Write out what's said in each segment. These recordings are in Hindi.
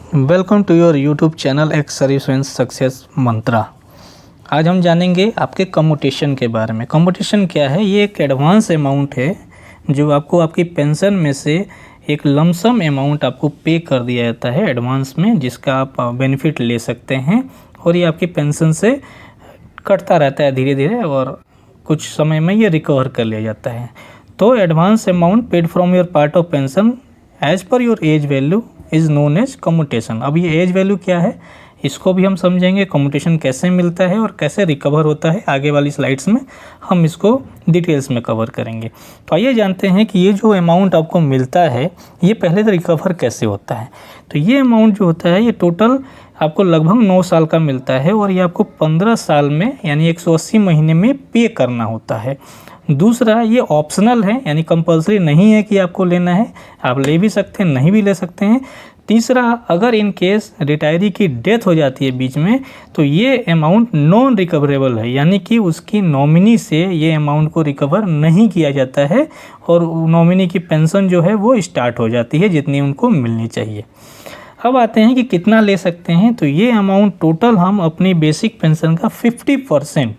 Welcome to your YouTube channel X service and success mantra. आज हम जानेंगे आपके कम्यूटेशन के बारे में। कम्यूटेशन क्या है? ये एक एडवांस अमाउंट है जो आपको आपकी पेंशन में से एक लमसम अमाउंट आपको पे कर दिया जाता है एडवांस में, जिसका आप बेनिफिट ले सकते हैं और ये आपकी पेंशन से कटता रहता है धीरे धीरे और कुछ समय में ये रिकवर कर लिया जाता है। तो advance amount paid from your part of pension as per your age value is known as commutation. अब ये एज वैल्यू क्या है इसको भी हम समझेंगे, कम्यूटेशन कैसे मिलता है और कैसे रिकवर होता है। आगे वाली स्लाइड्स में हम इसको डिटेल्स में कवर करेंगे। तो आइए जानते हैं कि ये जो अमाउंट आपको मिलता है ये पहले तो रिकवर कैसे होता है। तो ये अमाउंट जो होता है ये टोटल आपको लगभग 9 साल का मिलता है और ये आपको 15 साल में यानी 180 महीने में पे करना होता है। दूसरा, ये ऑप्शनल है यानी कंपलसरी नहीं है कि आपको लेना है, आप ले भी सकते हैं नहीं भी ले सकते हैं। तीसरा, अगर इन केस रिटायरी की डेथ हो जाती है बीच में तो ये अमाउंट नॉन रिकवरेबल है, यानी कि उसकी नॉमिनी से ये अमाउंट को रिकवर नहीं किया जाता है और नॉमिनी की पेंशन जो है वो स्टार्ट हो जाती है जितनी उनको मिलनी चाहिए। अब आते हैं कि कितना ले सकते हैं। तो ये अमाउंट टोटल हम अपनी बेसिक पेंशन का 50%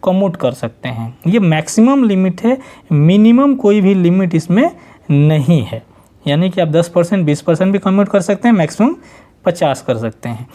कम्यूट कर सकते हैं। ये मैक्सिमम लिमिट है, मिनिमम कोई भी लिमिट इसमें नहीं है। यानी कि आप 10%, 20% भी कम्यूट कर सकते हैं, मैक्सिमम 50 कर सकते हैं।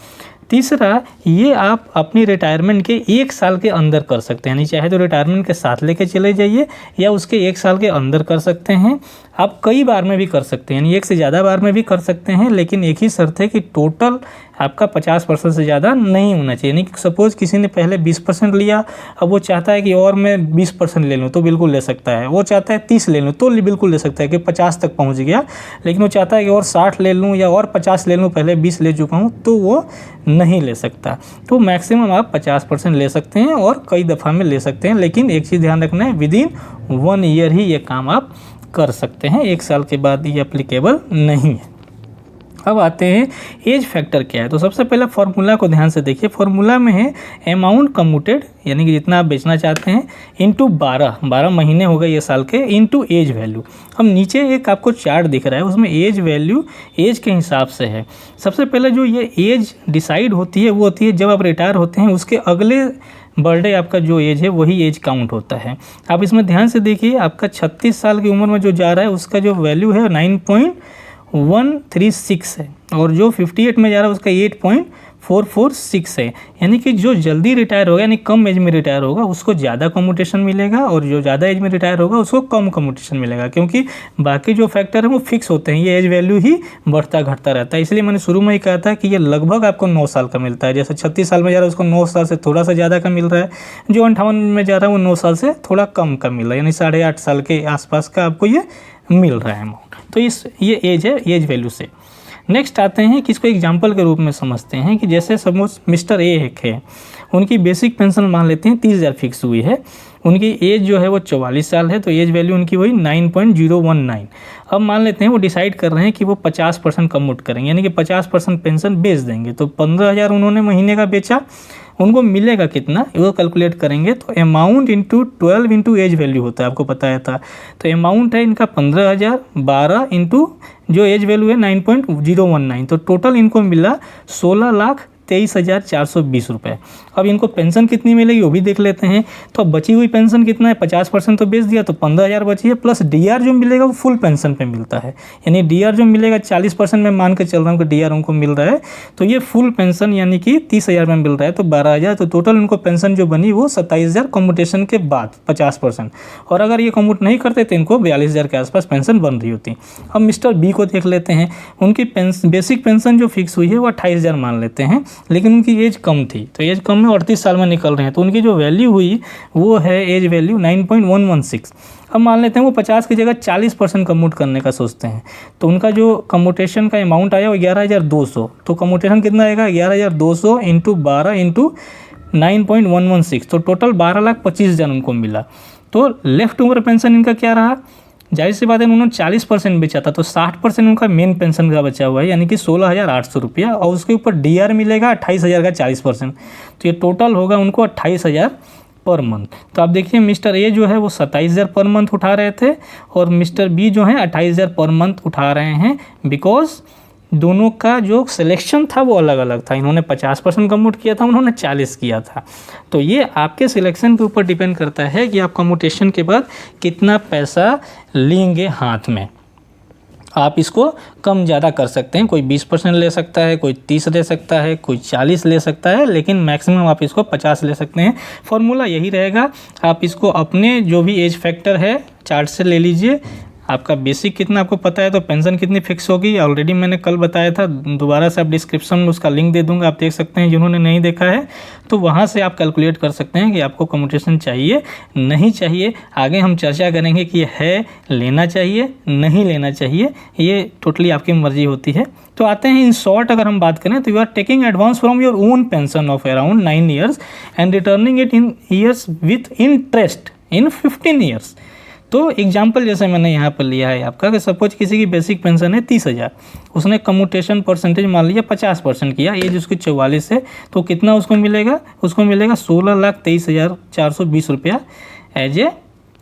तीसरा, ये आप अपनी रिटायरमेंट के 1 साल के अंदर कर सकते हैं, यानी चाहे तो रिटायरमेंट के साथ लेके चले जाइए या उसके 1 साल के अंदर कर सकते हैं। आप कई बार में भी कर सकते हैं, यानी 1 से ज़्यादा बार में भी कर सकते हैं, लेकिन एक ही शर्त है कि टोटल आपका 50% से ज़्यादा नहीं होना चाहिए। यानी कि सपोज़ किसी ने पहले 20% लिया, अब वो चाहता है कि और मैं 20% ले लूँ तो बिल्कुल ले सकता है। वो चाहता है 30 ले लूँ तो बिल्कुल ले सकता है कि 50 तक पहुँच गया, लेकिन वो चाहता है कि और 60 ले लूँ या और 50 ले लूँ, पहले 20 ले चुका हूँ, तो वो नहीं ले सकता। तो मैक्सिमम आप 50% ले सकते हैं और कई दफ़ा में ले सकते हैं, लेकिन एक चीज़ ध्यान रखना है, विदिन 1 ईयर ही ये काम आप कर सकते हैं, 1 साल के बाद ये एप्लीकेबल नहीं है। अब आते हैं एज फैक्टर क्या है। तो सबसे पहले फार्मूला को ध्यान से देखिए। फार्मूला में है अमाउंट कम्यूटेड, यानी कि जितना आप बेचना चाहते हैं, इंटू 12 महीने हो गए ये साल के, इंटू एज वैल्यू। अब नीचे एक आपको चार्ट दिख रहा है, उसमें एज वैल्यू एज के हिसाब से है। सबसे पहले जो ये एज डिसाइड होती है वो होती है जब आप रिटायर होते हैं उसके अगले बर्थडे आपका जो एज है वही एज काउंट होता है। आप इसमें ध्यान से देखिए, आपका 36 साल की उम्र में जो जा रहा है उसका जो वैल्यू है 9.136 है और जो 58 में जा रहा है उसका 8.446 है। यानी कि जो जल्दी रिटायर होगा यानी कम एज में रिटायर होगा उसको ज़्यादा कम्यूटेशन मिलेगा और जो ज़्यादा एज में रिटायर होगा उसको कम कम्यूटेशन मिलेगा, क्योंकि बाकी जो फैक्टर है वो फिक्स होते हैं, ये एज वैल्यू ही बढ़ता घटता रहता है। इसलिए मैंने शुरू में ही कहा था कि ये लगभग आपको 9 साल का मिलता है। जैसे 36 साल में जा रहा है उसको 9 साल से थोड़ा सा ज़्यादा का मिल रहा है, जो 58 में जा रहा है वो 9 साल से थोड़ा कम का मिल रहा है, यानी 8.5 साल के आसपास का आपको ये मिल रहा है अमाउंट। तो ये एज है, एज वैल्यू से। नेक्स्ट आते हैं कि इसको एग्जाम्पल के रूप में समझते हैं कि जैसे सपोज मिस्टर ए एक है, उनकी बेसिक पेंशन मान लेते हैं 30,000 फिक्स हुई है, उनकी एज जो है वो 44 साल है, तो एज वैल्यू उनकी वही 9.019। अब मान लेते हैं वो डिसाइड कर रहे हैं कि वो 50% कम्यूट करेंगे, यानी कि 50% पेंशन बेच देंगे। तो 15,000 उन्होंने महीने का बेचा, उनको मिलेगा कितना वो कैलकुलेट करेंगे। तो amount into 12 into age value होता है, आपको पता था। तो अमाउंट है इनका 15,000, 12 इंटू जो एज वैल्यू है 9.019, तो टोटल इनको मिला 16,23,420 रुपये। अब इनको पेंशन कितनी मिलेगी वो भी देख लेते हैं। तो अब बची हुई पेंशन कितना है, 50% तो बेच दिया तो 15,000 बची है, प्लस डीआर जो मिलेगा वो फुल पेंशन पे मिलता है। यानी डीआर जो मिलेगा 40% में मान के चल रहा हूँ कि डीआर उनको मिल रहा है, तो ये फुल पेंशन यानी कि 30,000 में मिल रहा है, तो 12,000। तो टोटल उनको पेंशन जो बनी वो 27,000 कम्यूटेशन के बाद 50%। और अगर ये कम्यूट नहीं करते तो इनको 42,000 के आसपास पेंशन बन रही होती। अब मिस्टर बी को देख लेते हैं, उनकी बेसिक पेंशन जो फिक्स हुई है वो 28,000 मान लेते हैं, लेकिन उनकी एज कम थी, तो एज कम में 38 साल में निकल रहे हैं, तो उनकी जो वैल्यू हुई वो है एज वैल्यू 9.116। अब मान लेते हैं वो 50 की जगह 40% कम्यूट करने का सोचते हैं, तो उनका जो कम्यूटेशन का अमाउंट आया वो 11,200। तो कम्यूटेशन कितना आएगा, 11,200 इंटू 12 इंटू 9.116, तो टोटल 12,25,000 उनको मिला। तो लेफ्ट ओवर पेंशन इनका क्या रहा, जाहिर सी बात है उन्होंने 40% बेचा था, तो 60% उनका मेन पेंशन का बचा हुआ है, यानी कि 16,800 रुपया, और उसके ऊपर डीआर मिलेगा 28,000 का 40%, तो ये टोटल होगा उनको 28,000 पर मंथ। तो आप देखिए मिस्टर ए जो है वो 27,000 पर मंथ उठा रहे थे और मिस्टर बी जो है 28,000 पर मंथ उठा रहे हैं, बिकॉज दोनों का जो सिलेक्शन था वो अलग अलग था। इन्होंने 50% कम्यूट किया था, उन्होंने 40 किया था। तो ये आपके सिलेक्शन के ऊपर डिपेंड करता है कि आप कम्यूटेशन के बाद कितना पैसा लेंगे हाथ में। आप इसको कम ज़्यादा कर सकते हैं, कोई 20% ले सकता है, कोई 30 ले सकता है, कोई 40 ले सकता है, लेकिन मैक्सिमम आप इसको 50 ले सकते हैं। फॉर्मूला यही रहेगा, आप इसको अपने जो भी एज फैक्टर है चार्ट से ले लीजिए। आपका बेसिक कितना आपको पता है तो पेंशन कितनी फिक्स होगी ऑलरेडी मैंने कल बताया था, दोबारा से आप डिस्क्रिप्शन में उसका लिंक दे दूंगा, आप देख सकते हैं जिन्होंने नहीं देखा है। तो वहाँ से आप कैलकुलेट कर सकते हैं कि आपको कम्यूटेशन चाहिए नहीं चाहिए। आगे हम चर्चा करेंगे कि है लेना चाहिए नहीं लेना चाहिए, ये टोटली आपकी मर्जी होती है। तो आते हैं इन शॉर्ट अगर हम बात करें तो you are taking advance from your own pension of around 9 years and returning it in years with interest in 15 years। तो एग्जाम्पल जैसे मैंने यहाँ पर लिया है आपका कि सपोज किसी की बेसिक पेंशन है 30,000, उसने कम्यूटेशन परसेंटेज मान लिया 50% किया, एज उसकी 44 है, तो कितना उसको मिलेगा? उसको मिलेगा 16,23,420 रुपया एज ए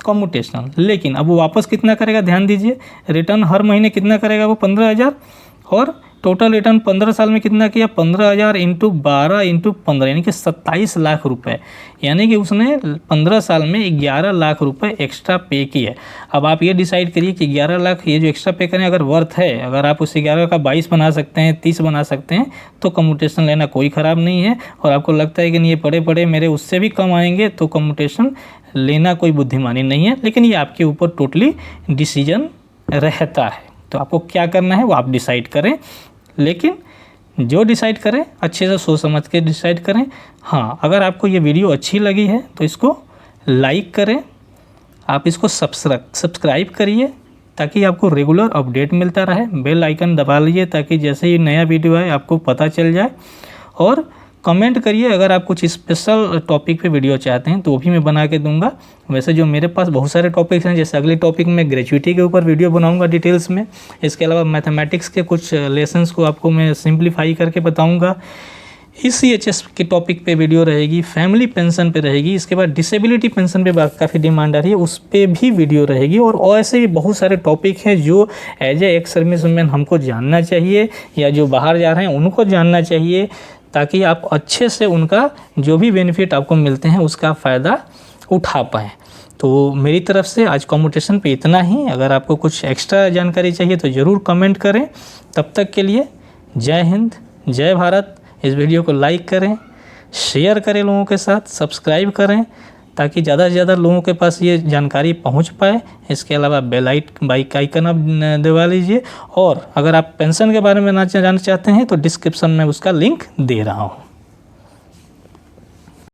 कम्यूटेशन। लेकिन अब वो वापस कितना करेगा? ध्यान दीजिए, रिटर्न हर महीने कितना करेगा वो? 15,000, और टोटल रिटर्न 15 साल में कितना किया? 15,000 इंटू 12 इंटू 15 यानी कि 27 लाख रुपए, यानी कि उसने 15 साल में 11 लाख रुपए एक्स्ट्रा पे किए। अब आप ये डिसाइड करिए कि 11 लाख ये जो एक्स्ट्रा पे करें अगर वर्थ है, अगर आप उस 11 का 22 बना सकते हैं, 30 बना सकते हैं, तो कम्यूटेशन लेना कोई ख़राब नहीं है। और आपको लगता है कि नहीं ये पड़े पड़े मेरे उससे भी कम आएंगे, तो कम्यूटेशन लेना कोई बुद्धिमानी नहीं है। लेकिन ये आपके ऊपर टोटली डिसीजन रहता है, तो आपको क्या करना है वो आप डिसाइड करें। लेकिन जो डिसाइड करें अच्छे से सोच समझ के डिसाइड करें। हाँ, अगर आपको ये वीडियो अच्छी लगी है तो इसको लाइक करें, आप इसको सब्सक्राइब करिए ताकि आपको रेगुलर अपडेट मिलता रहे। बेल आइकन दबा लीजिए ताकि जैसे ही नया वीडियो आए आपको पता चल जाए। और कमेंट करिए अगर आप कुछ स्पेशल टॉपिक पे वीडियो चाहते हैं तो वो भी मैं बना के दूंगा। वैसे जो मेरे पास बहुत सारे टॉपिक्स हैं, जैसे अगले टॉपिक में ग्रेजुएटी के ऊपर वीडियो बनाऊंगा डिटेल्स में। इसके अलावा मैथमेटिक्स के कुछ लेसन्स को आपको मैं सिंप्लीफाई करके बताऊंगा। इस CHS के टॉपिक पे वीडियो रहेगी, फैमिली पेंशन पे रहेगी, इसके बाद डिसेबिलिटी पेंशन पे काफ़ी डिमांड आ रही है, उस पर भी वीडियो रहेगी। और ऐसे भी बहुत सारे टॉपिक हैं जो एज ए एक्स सर्विसमैन हमको जानना चाहिए, या जो बाहर जा रहे हैं उनको जानना चाहिए, ताकि आप अच्छे से उनका जो भी बेनिफिट आपको मिलते हैं उसका फ़ायदा उठा पाएँ। तो मेरी तरफ से आज कम्यूटेशन पे इतना ही। अगर आपको कुछ एक्स्ट्रा जानकारी चाहिए तो ज़रूर कमेंट करें। तब तक के लिए जय हिंद, जय भारत। इस वीडियो को लाइक करें, शेयर करें लोगों के साथ, सब्सक्राइब करें ताकि ज़्यादा से ज़्यादा लोगों के पास ये जानकारी पहुंच पाए। इसके अलावा बेल आइकन आप दबा लीजिए। और अगर आप पेंशन के बारे में जानना चाहते हैं तो डिस्क्रिप्शन में उसका लिंक दे रहा हूँ।